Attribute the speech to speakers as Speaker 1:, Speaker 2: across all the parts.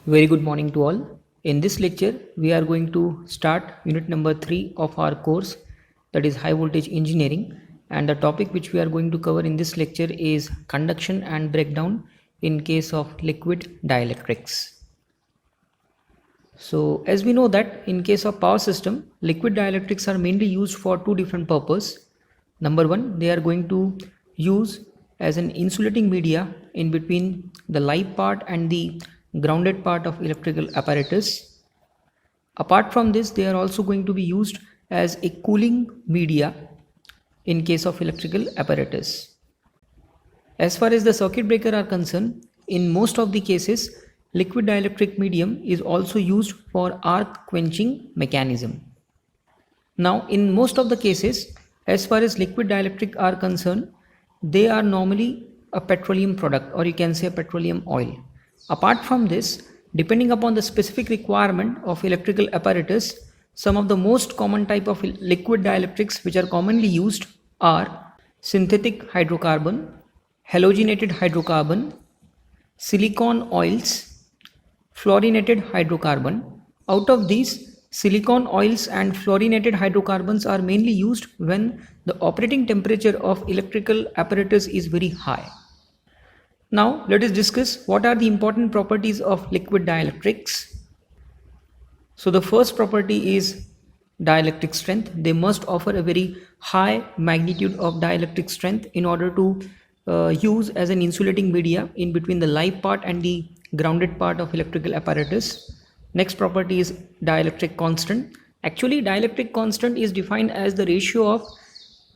Speaker 1: Very good morning to all. In this lecture, we are going to start unit number 3 of our course, that is high voltage engineering, and the topic which we are going to cover in this lecture is conduction and breakdown in case of liquid dielectrics. So as we know that in case of power system, liquid dielectrics are mainly used for two different purposes. Number one, they are going to use as an insulating media in between the live part and the grounded part of electrical apparatus. Apart from this, they are also going to be used as a cooling media in case of electrical apparatus. As far as the circuit breaker are concerned, in most of the cases, liquid dielectric medium is also used for arc quenching mechanism. Now, in most of the cases, as far as liquid dielectric are concerned, they are normally a petroleum product, or you can say a petroleum oil. Apart from this, depending upon the specific requirement of electrical apparatus, some of the most common type of liquid dielectrics which are commonly used are synthetic hydrocarbon, halogenated hydrocarbon, silicon oils, fluorinated hydrocarbon. Out of these, silicon oils and fluorinated hydrocarbons are mainly used when the operating temperature of electrical apparatus is very high. Now let us discuss what are the important properties of liquid dielectrics. So the first property is dielectric strength. They must offer a very high magnitude of dielectric strength in order to use as an insulating media in between the live part and the grounded part of electrical apparatus. Next property is dielectric constant. Actually, dielectric constant is defined as the ratio of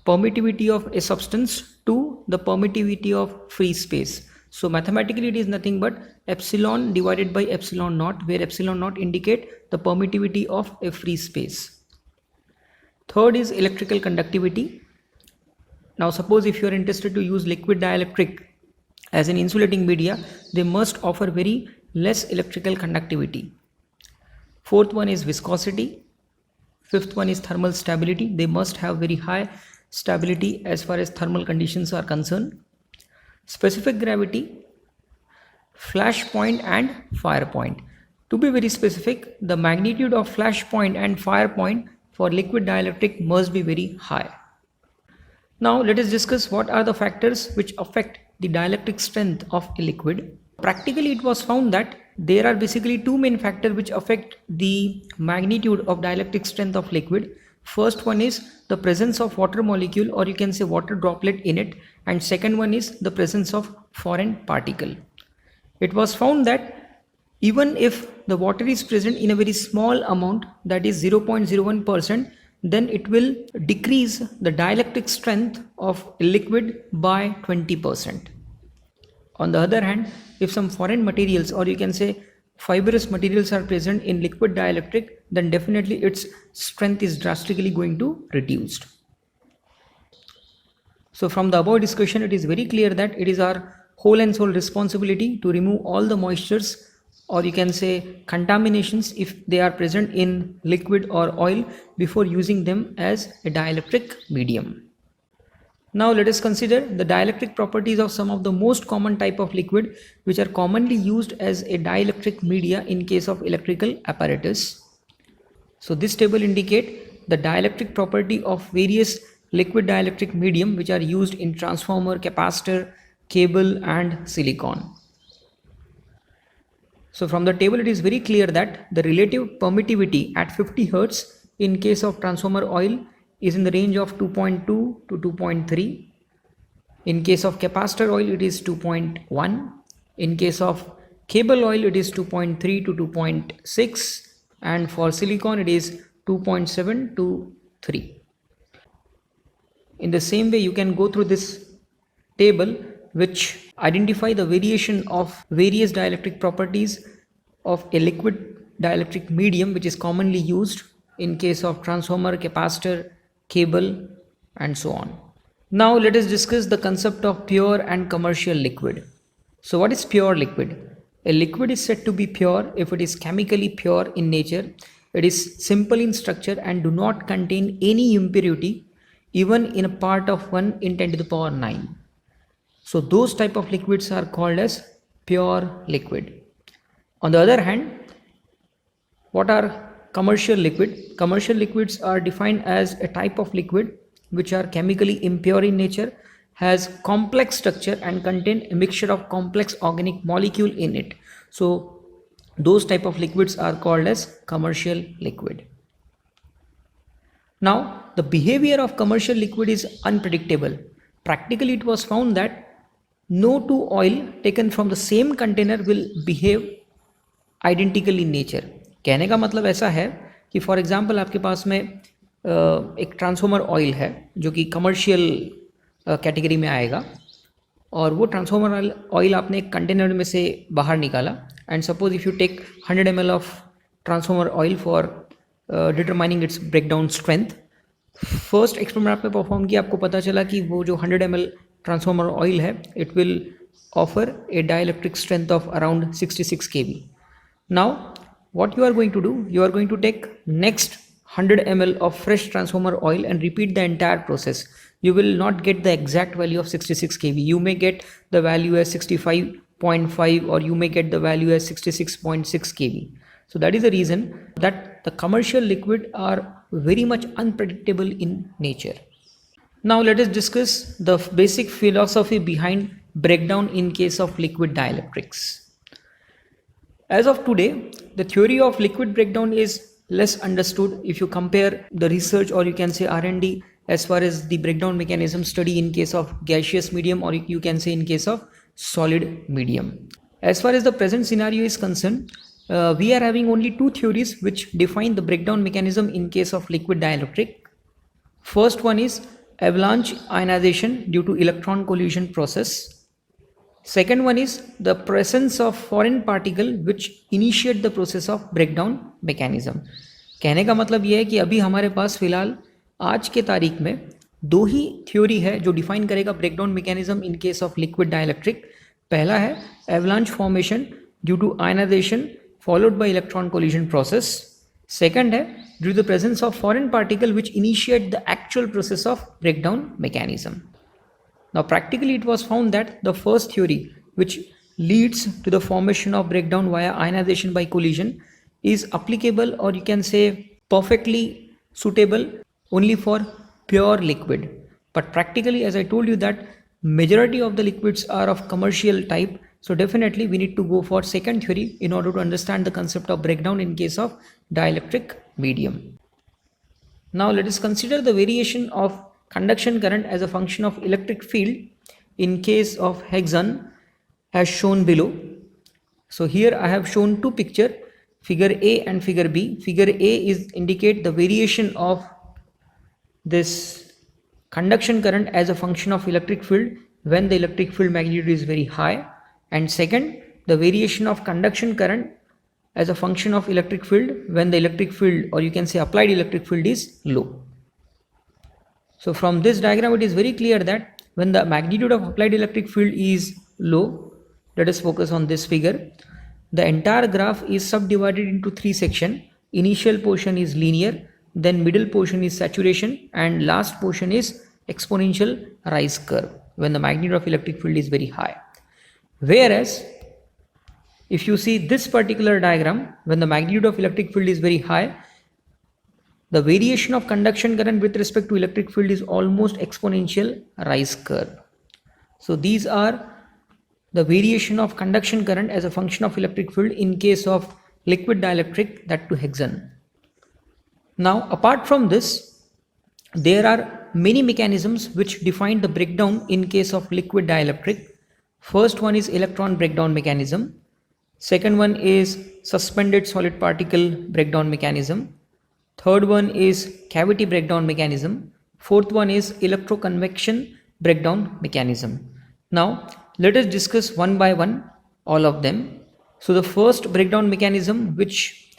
Speaker 1: permittivity of a substance to the permittivity of free space. So mathematically it is nothing but epsilon divided by epsilon naught, where epsilon naught indicate the permittivity of a free space. Third is electrical conductivity. Now suppose if you are interested to use liquid dielectric as an insulating media, they must offer very less electrical conductivity. Fourth one is viscosity. Fifth one is thermal stability. They must have very high stability as far as thermal conditions are concerned. Specific gravity, flash point and fire point. To be very specific, the magnitude of flash point and fire point for liquid dielectric must be very high. Now let us discuss what are the factors which affect the dielectric strength of a liquid. Practically it was found that there are basically two main factors which affect the magnitude of dielectric strength of liquid. First one is the presence of water molecule, or you can say water droplet in it, and second one is the presence of foreign particle. It was found that even if the water is present in a very small amount, that is 0.01%, then it will decrease the dielectric strength of a liquid by 20%. On the other hand, if some foreign materials, or you can say fibrous materials, are present in liquid dielectric, then definitely its strength is drastically going to reduced. So from the above discussion, it is very clear that it is our whole and sole responsibility to remove all the moistures, or you can say contaminations, if they are present in liquid or oil, before using them as a dielectric medium. Now let us consider the dielectric properties of some of the most common type of liquid which are commonly used as a dielectric media in case of electrical apparatus. So this table indicate the dielectric property of various liquid dielectric medium which are used in transformer, capacitor, cable and silicon. So from the table it is very clear that the relative permittivity at 50 Hz in case of transformer oil is in the range of 2.2 to 2.3. In case of capacitor oil it is 2.1. In case of cable oil it is 2.3 to 2.6, and for silicon it is 2.7 to 3. In the same way, you can go through this table which identify the variation of various dielectric properties of a liquid dielectric medium which is commonly used in case of transformer, capacitor, cable and so on. Now let us discuss the concept of pure and commercial liquid. So what is pure liquid? A liquid is said to be pure if it is chemically pure in nature, it is simple in structure and do not contain any impurity even in a part of 1 in 10 to the power 9. So those type of liquids are called as pure liquid. On the other hand, what are commercial liquid? Commercial liquids are defined as a type of liquid which are chemically impure in nature, has complex structure and contain a mixture of complex organic molecule in it. So those type of liquids are called as commercial liquid. Now the behavior of commercial liquid is unpredictable. Practically it was found that no two oil taken from the same container will behave identical in nature. कहने का मतलब ऐसा है कि for example आपके पास में एक transformer oil है जो कि कमर्शियल कैटेगरी में आएगा, और वो ट्रांसफॉर्मर ऑयल आपने एक कंटेनर में से बाहर निकाला, and suppose if you take 100 ml of transformer oil for determining its breakdown strength. First experiment आपने परफॉर्म किया, आपको पता चला कि वो जो 100 ml ट्रांसफॉर्मर ऑयल है it will offer a dielectric strength of around 66 kV. Now what you are going to do, you are going to take next 100 ml of fresh transformer oil and repeat the entire process. You will not get the exact value of 66 kV. You may get the value as 65.5 or you may get the value as 66.6 kV. So that is the reason that the commercial liquid are very much unpredictable in nature. Now let us discuss the basic philosophy behind breakdown in case of liquid dielectrics. As of today, the theory of liquid breakdown is less understood if you compare the research, or you can say R&D, as far as the breakdown mechanism study in case of gaseous medium, or you can say in case of solid medium. As far as the present scenario is concerned, we are having only two theories which define the breakdown mechanism in case of liquid dielectric. First one is avalanche ionization due to electron collision process. Second one is the presence of foreign particle which initiate the process of breakdown mechanism. कहने का मतलब ये है कि अभी हमारे पास फिलहाल आज के तारीख में दो ही थ्योरी है जो डिफाइन करेगा breakdown mechanism in case of liquid dielectric. पहला है avalanche formation due to ionization followed by electron collision process. Second है due to the presence of foreign particle which initiate the actual process of breakdown mechanism. Now practically it was found that the first theory which leads to the formation of breakdown via ionization by collision is applicable, or you can say perfectly suitable only for pure liquid. But practically, as I told you, that majority of the liquids are of commercial type, so definitely we need to go for second theory in order to understand the concept of breakdown in case of dielectric medium. Now let us consider the variation of conduction current as a function of electric field in case of hexagon as shown below. So here I have shown two pictures, figure A and figure B. Figure A is indicate the variation of this conduction current as a function of electric field when the electric field magnitude is very high, and second the variation of conduction current as a function of electric field when the electric field, or you can say applied electric field, is low. So from this diagram it is very clear that when the magnitude of applied electric field is low, let us focus on this figure, the entire graph is subdivided into three sections. Initial portion is linear, then middle portion is saturation, and last portion is exponential rise curve when the magnitude of electric field is very high. Whereas if you see this particular diagram, when the magnitude of electric field is very high, the variation of conduction current with respect to electric field is almost exponential rise curve. So these are the variation of conduction current as a function of electric field in case of liquid dielectric, that to hexagon. Now apart from this, there are many mechanisms which define the breakdown in case of liquid dielectric. First one is electron breakdown mechanism. Second one is suspended solid particle breakdown mechanism. Third one is cavity breakdown mechanism. Fourth one is electroconvection breakdown mechanism. Now let us discuss one by one all of them. So the first breakdown mechanism which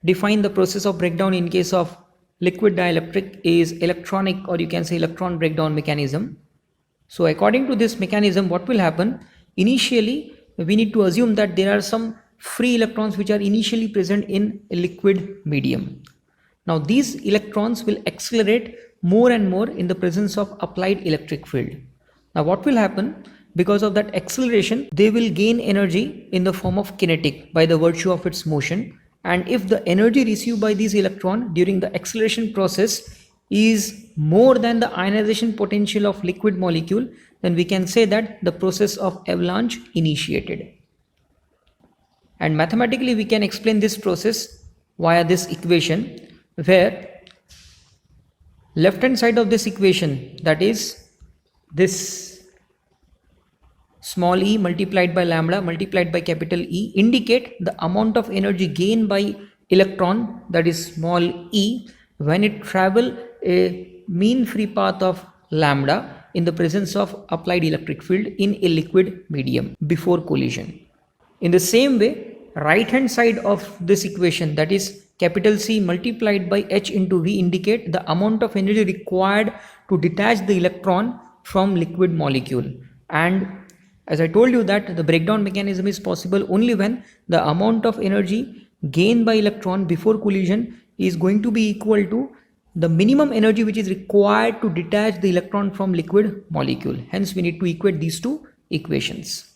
Speaker 1: define the process of breakdown in case of liquid dielectric is electronic, or you can say electron breakdown mechanism. So according to this mechanism, what will happen? Initially we need to assume that there are some free electrons which are initially present in a liquid medium. Now these electrons will accelerate more and more in the presence of applied electric field. Now what will happen? because of that acceleration, they will gain energy in the form of kinetic by the virtue of its motion. And if the energy received by these electrons during the acceleration process is more than the ionization potential of liquid molecule, then we can say that the process of avalanche initiated. And mathematically we can explain this process via this equation, where left hand side of this equation, that is this small e multiplied by lambda multiplied by capital E, indicate the amount of energy gained by electron, that is small e, when it travel a mean free path of lambda in the presence of applied electric field in a liquid medium before collision. In the same way, right hand side of this equation, that is capital C multiplied by H into V, indicate the amount of energy required to detach the electron from liquid molecule. And as I told you that the breakdown mechanism is possible only when the amount of energy gained by electron before collision is going to be equal to the minimum energy which is required to detach the electron from liquid molecule. Hence we need to equate these two equations.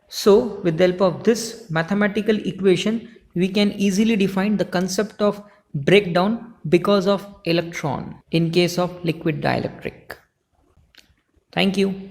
Speaker 1: So with the help of this mathematical equation, we can easily define the concept of breakdown because of electron in case of liquid dielectric. Thank you.